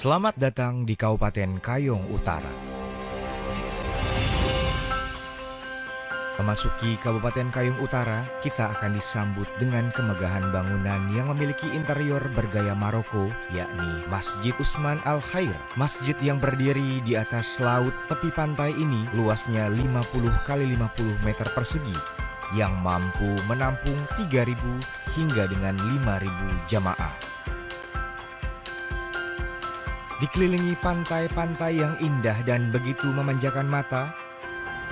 Selamat datang di Kabupaten Kayong Utara. Memasuki Kabupaten Kayong Utara, kita akan disambut dengan kemegahan bangunan yang memiliki interior bergaya Maroko, yakni Masjid Usman Al-Khair. Masjid yang berdiri di atas laut tepi pantai ini luasnya 50 kali 50 meter persegi, yang mampu menampung 3.000 hingga dengan 5.000 jamaah. Dikelilingi pantai-pantai yang indah dan begitu memanjakan mata,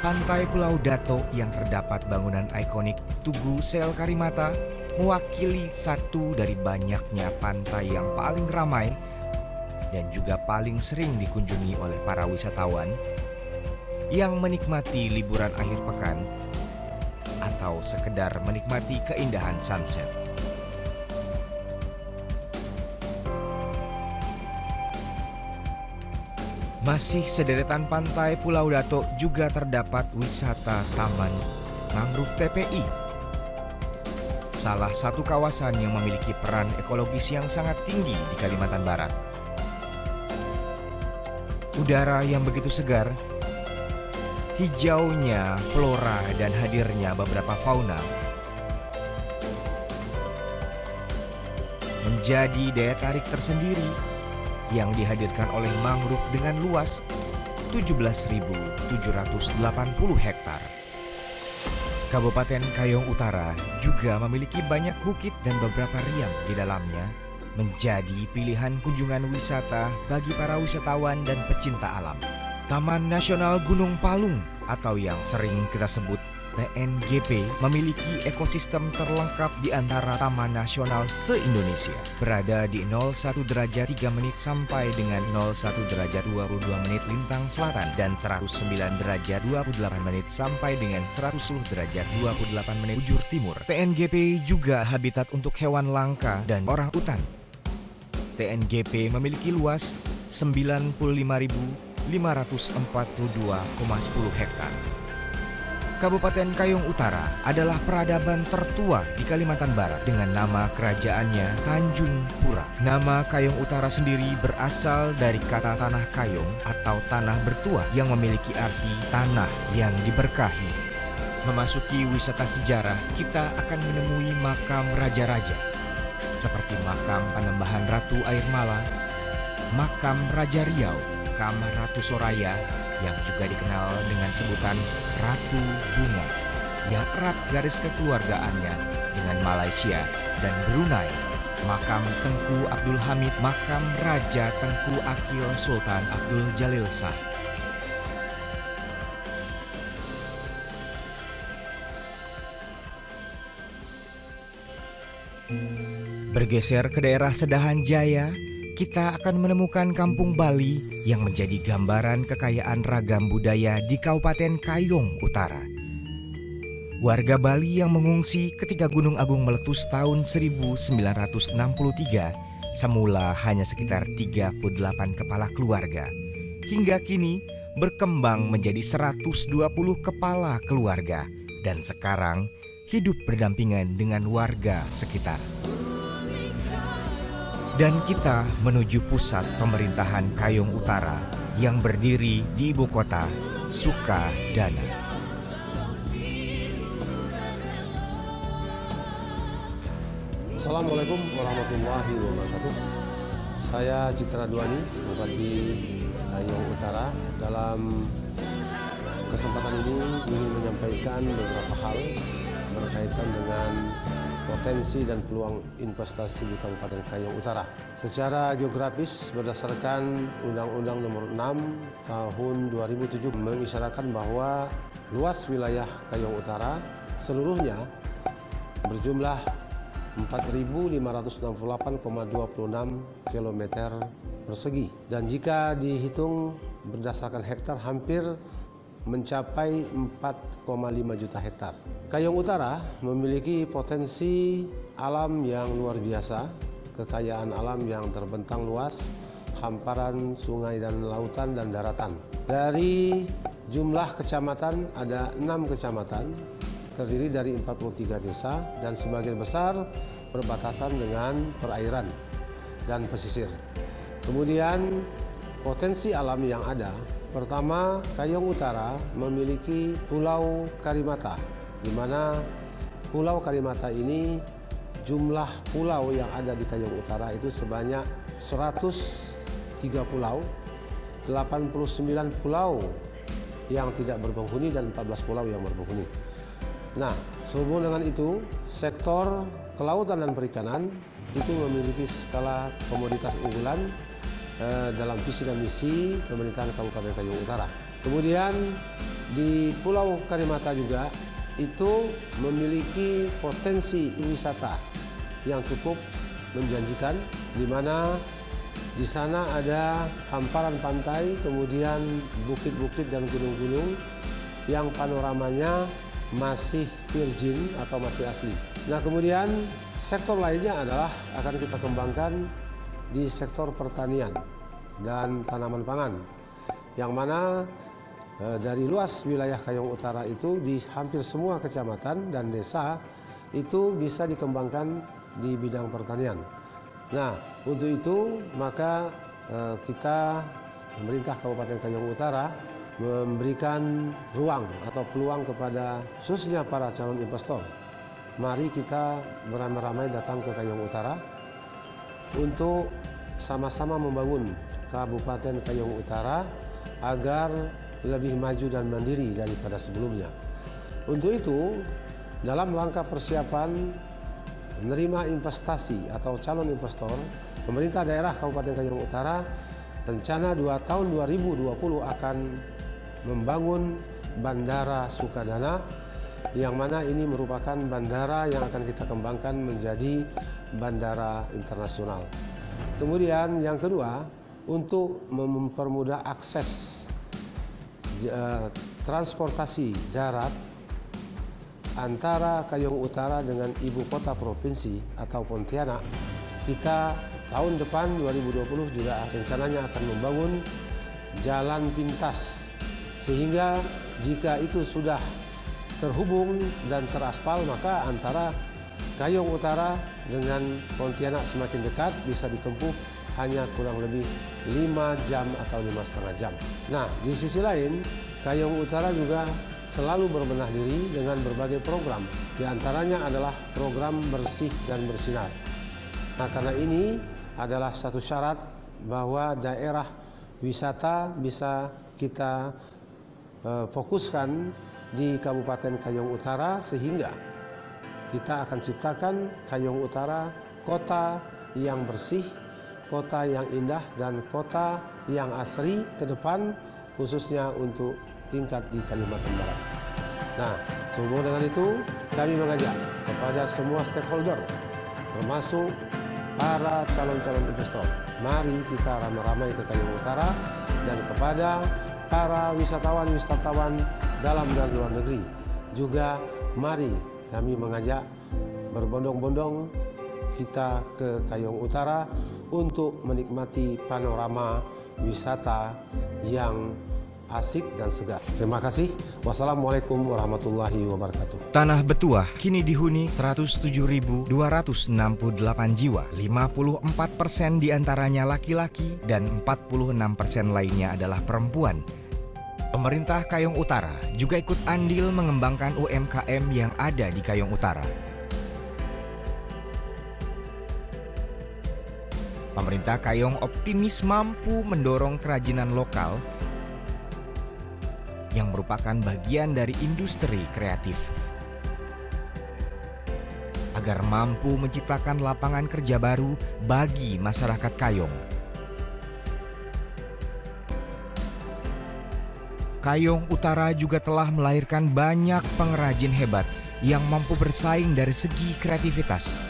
pantai Pulau Dato yang terdapat bangunan ikonik Tugu Sel Karimata mewakili satu dari banyaknya pantai yang paling ramai dan juga paling sering dikunjungi oleh para wisatawan yang menikmati liburan akhir pekan atau sekedar menikmati keindahan sunset. Masih sederetan pantai Pulau Dato juga terdapat wisata Taman Mangrove TPI. Salah satu kawasan yang memiliki peran ekologis yang sangat tinggi di Kalimantan Barat. Udara yang begitu segar, hijaunya flora dan hadirnya beberapa fauna menjadi daya tarik tersendiri yang dihadirkan oleh mangrove dengan luas 17.780 hektar. Kabupaten Kayong Utara juga memiliki banyak bukit dan beberapa riam di dalamnya, menjadi pilihan kunjungan wisata bagi para wisatawan dan pecinta alam. Taman Nasional Gunung Palung atau yang sering kita sebut TNGP memiliki ekosistem terlengkap di antara taman nasional se-Indonesia. Berada di 01 derajat 3 menit sampai dengan 01 derajat 22 menit lintang selatan dan 109 derajat 28 menit sampai dengan 110 derajat 28 menit bujur timur. TNGP juga habitat untuk hewan langka dan orang utan. TNGP memiliki luas 95.542,10 hektar. Kabupaten Kayong Utara adalah peradaban tertua di Kalimantan Barat dengan nama kerajaannya Tanjung Pura. Nama Kayong Utara sendiri berasal dari kata tanah kayong atau tanah bertuah yang memiliki arti tanah yang diberkahi. Memasuki wisata sejarah, kita akan menemui makam raja-raja seperti makam Panembahan Ratu Air Mala, makam Raja Riau, makam Ratu Soraya, yang juga dikenal dengan sebutan Ratu Bunga, yang erat garis kekeluargaannya dengan Malaysia dan Brunei, makam Tengku Abdul Hamid, makam Raja Tengku Akil Sultan Abdul Jalil Shah. Bergeser ke daerah Sedahan Jaya, kita akan menemukan Kampung Bali yang menjadi gambaran kekayaan ragam budaya di Kabupaten Kayong Utara. Warga Bali yang mengungsi ketika Gunung Agung meletus tahun 1963 semula hanya sekitar 38 kepala keluarga. Hingga kini berkembang menjadi 120 kepala keluarga dan sekarang hidup berdampingan dengan warga sekitar. Dan kita menuju pusat pemerintahan Kayong Utara yang berdiri di ibu kota, Sukadana. Assalamualaikum warahmatullahi wabarakatuh. Saya Citra Duani, Bupati Kayong Utara. Dalam kesempatan ini ingin menyampaikan beberapa hal berkaitan dengan potensi dan peluang investasi di Kabupaten Kayong Utara. Secara geografis, berdasarkan Undang-Undang Nomor 6 Tahun 2007 mengisyaratkan bahwa luas wilayah Kayong Utara seluruhnya berjumlah 4.568,26 km persegi. Dan jika dihitung berdasarkan hektar hampir mencapai 4,5 juta hektar. Kayong Utara memiliki potensi alam yang luar biasa, kekayaan alam yang terbentang luas, hamparan sungai dan lautan dan daratan. Dari jumlah kecamatan ada 6 kecamatan, terdiri dari 43 desa dan sebagian besar berbatasan dengan perairan dan pesisir. Kemudian potensi alam yang ada, pertama Kayong Utara memiliki Pulau Karimata, di mana Pulau Karimata ini jumlah pulau yang ada di Kayong Utara itu sebanyak 103 pulau, 89 pulau yang tidak berpenghuni dan 14 pulau yang berpenghuni. Nah, sehubungan dengan itu, sektor kelautan dan perikanan itu memiliki skala komoditas unggulan dalam visi dan misi pemerintahan Kabupaten Kayong Utara. Kemudian di Pulau Karimata juga itu memiliki potensi wisata yang cukup menjanjikan, di mana di sana ada hamparan pantai, kemudian bukit-bukit dan gunung-gunung yang panoramanya masih virgin atau masih asli. Nah, kemudian sektor lainnya adalah akan kita kembangkan di sektor pertanian dan tanaman pangan, yang mana dari luas wilayah Kayong Utara itu di hampir semua kecamatan dan desa itu bisa dikembangkan di bidang pertanian. Nah, untuk itu maka kita pemerintah Kabupaten Kayong Utara memberikan ruang atau peluang kepada khususnya para calon investor. Mari kita beramai-ramai datang ke Kayong Utara untuk sama-sama membangun Kabupaten Kayong Utara agar lebih maju dan mandiri daripada sebelumnya. Untuk itu, dalam rangka persiapan menerima investasi atau calon investor, pemerintah daerah Kabupaten Kayong Utara rencana 2 tahun 2020 akan membangun Bandara Sukadana, yang mana ini merupakan bandara yang akan kita kembangkan menjadi bandara internasional. Kemudian yang kedua, untuk mempermudah akses transportasi darat antara Kayong Utara dengan ibu kota provinsi atau Pontianak, kita tahun depan 2020 juga rencananya akan membangun jalan pintas, sehingga jika itu sudah terhubung dan teraspal, maka antara Kayong Utara dengan Pontianak semakin dekat, bisa ditempuh hanya kurang lebih 5 jam atau 5,5 jam. Nah, di sisi lain, Kayong Utara juga selalu berbenah diri dengan berbagai program. Di antaranya adalah program bersih dan bersinar. Nah, karena ini adalah satu syarat bahwa daerah wisata bisa kita fokuskan di Kabupaten Kayong Utara, sehingga kita akan ciptakan Kayong Utara kota yang bersih, kota yang indah, dan kota yang asri ke depan, khususnya untuk tingkat di Kalimantan Barat. Nah, sehubungan dengan itu, kami mengajak kepada semua stakeholder, termasuk para calon-calon investor, mari kita ramai-ramai ke Kayong Utara, dan kepada para wisatawan dalam dan luar negeri juga mari kami mengajak berbondong-bondong kita ke Kayong Utara untuk menikmati panorama wisata yang asik dan segar. Terima kasih. Wassalamualaikum warahmatullahi wabarakatuh. Tanah Betuah kini dihuni 107.268 jiwa. 54% diantaranya laki-laki dan 46% lainnya adalah perempuan. Pemerintah Kayong Utara juga ikut andil mengembangkan UMKM yang ada di Kayong Utara. Pemerintah Kayong optimis mampu mendorong kerajinan lokal yang merupakan bagian dari industri kreatif, agar mampu menciptakan lapangan kerja baru bagi masyarakat Kayong. Kayong Utara juga telah melahirkan banyak pengrajin hebat yang mampu bersaing dari segi kreativitas.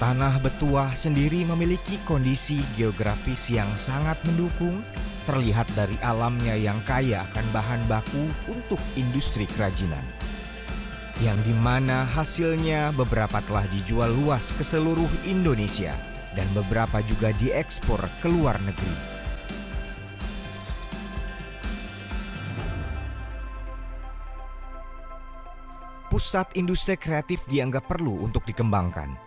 Tanah Betuah sendiri memiliki kondisi geografis yang sangat mendukung, terlihat dari alamnya yang kaya akan bahan baku untuk industri kerajinan, yang dimana hasilnya beberapa telah dijual luas ke seluruh Indonesia dan beberapa juga diekspor ke luar negeri. Pusat industri kreatif dianggap perlu untuk dikembangkan.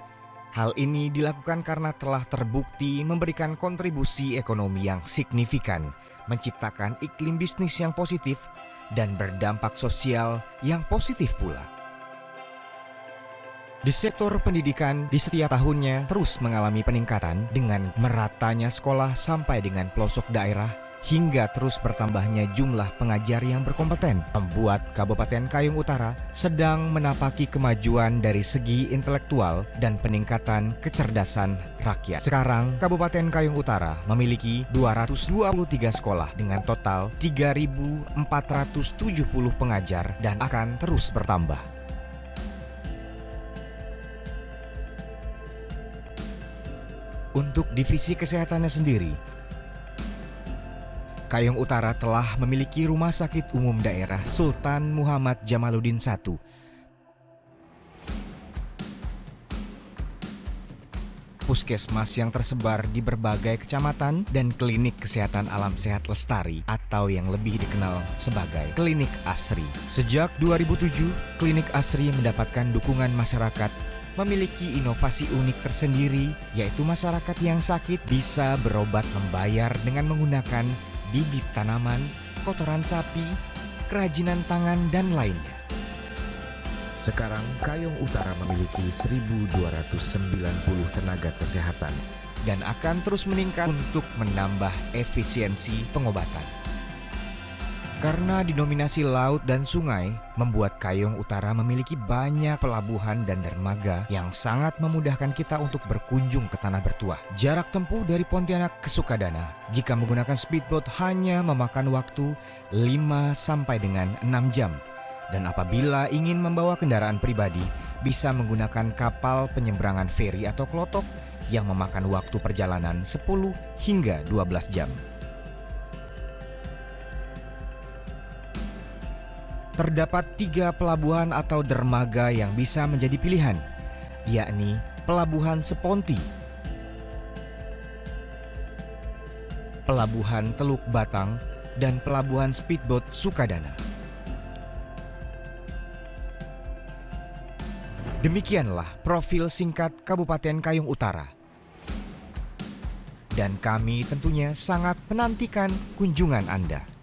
Hal ini dilakukan karena telah terbukti memberikan kontribusi ekonomi yang signifikan, menciptakan iklim bisnis yang positif, dan berdampak sosial yang positif pula. Di sektor pendidikan, di setiap tahunnya terus mengalami peningkatan dengan meratanya sekolah sampai dengan pelosok daerah, hingga terus bertambahnya jumlah pengajar yang berkompeten, membuat Kabupaten Kayong Utara sedang menapaki kemajuan dari segi intelektual dan peningkatan kecerdasan rakyat. Sekarang, Kabupaten Kayong Utara memiliki 223 sekolah dengan total 3.470 pengajar dan akan terus bertambah. Untuk divisi kesehatannya sendiri, Kayong Utara telah memiliki Rumah Sakit Umum Daerah Sultan Muhammad Jamaluddin I, puskesmas yang tersebar di berbagai kecamatan, dan Klinik Kesehatan Alam Sehat Lestari atau yang lebih dikenal sebagai Klinik Asri. Sejak 2007, Klinik Asri mendapatkan dukungan masyarakat, memiliki inovasi unik tersendiri, yaitu masyarakat yang sakit bisa berobat membayar dengan menggunakan bibit tanaman, kotoran sapi, kerajinan tangan, dan lainnya. Sekarang Kayong Utara memiliki 1.290 tenaga kesehatan dan akan terus meningkat untuk menambah efisiensi pengobatan. Karena dinominasi laut dan sungai, membuat Kayong Utara memiliki banyak pelabuhan dan dermaga yang sangat memudahkan kita untuk berkunjung ke Tanah Bertuah. Jarak tempuh dari Pontianak ke Sukadana jika menggunakan speedboat hanya memakan waktu 5 sampai dengan 6 jam. Dan apabila ingin membawa kendaraan pribadi, bisa menggunakan kapal penyeberangan feri atau klotok yang memakan waktu perjalanan 10 hingga 12 jam. Terdapat 3 pelabuhan atau dermaga yang bisa menjadi pilihan, yakni Pelabuhan Seponti, Pelabuhan Teluk Batang, dan Pelabuhan Speedboat Sukadana. Demikianlah profil singkat Kabupaten Kayong Utara. Dan kami tentunya sangat menantikan kunjungan Anda.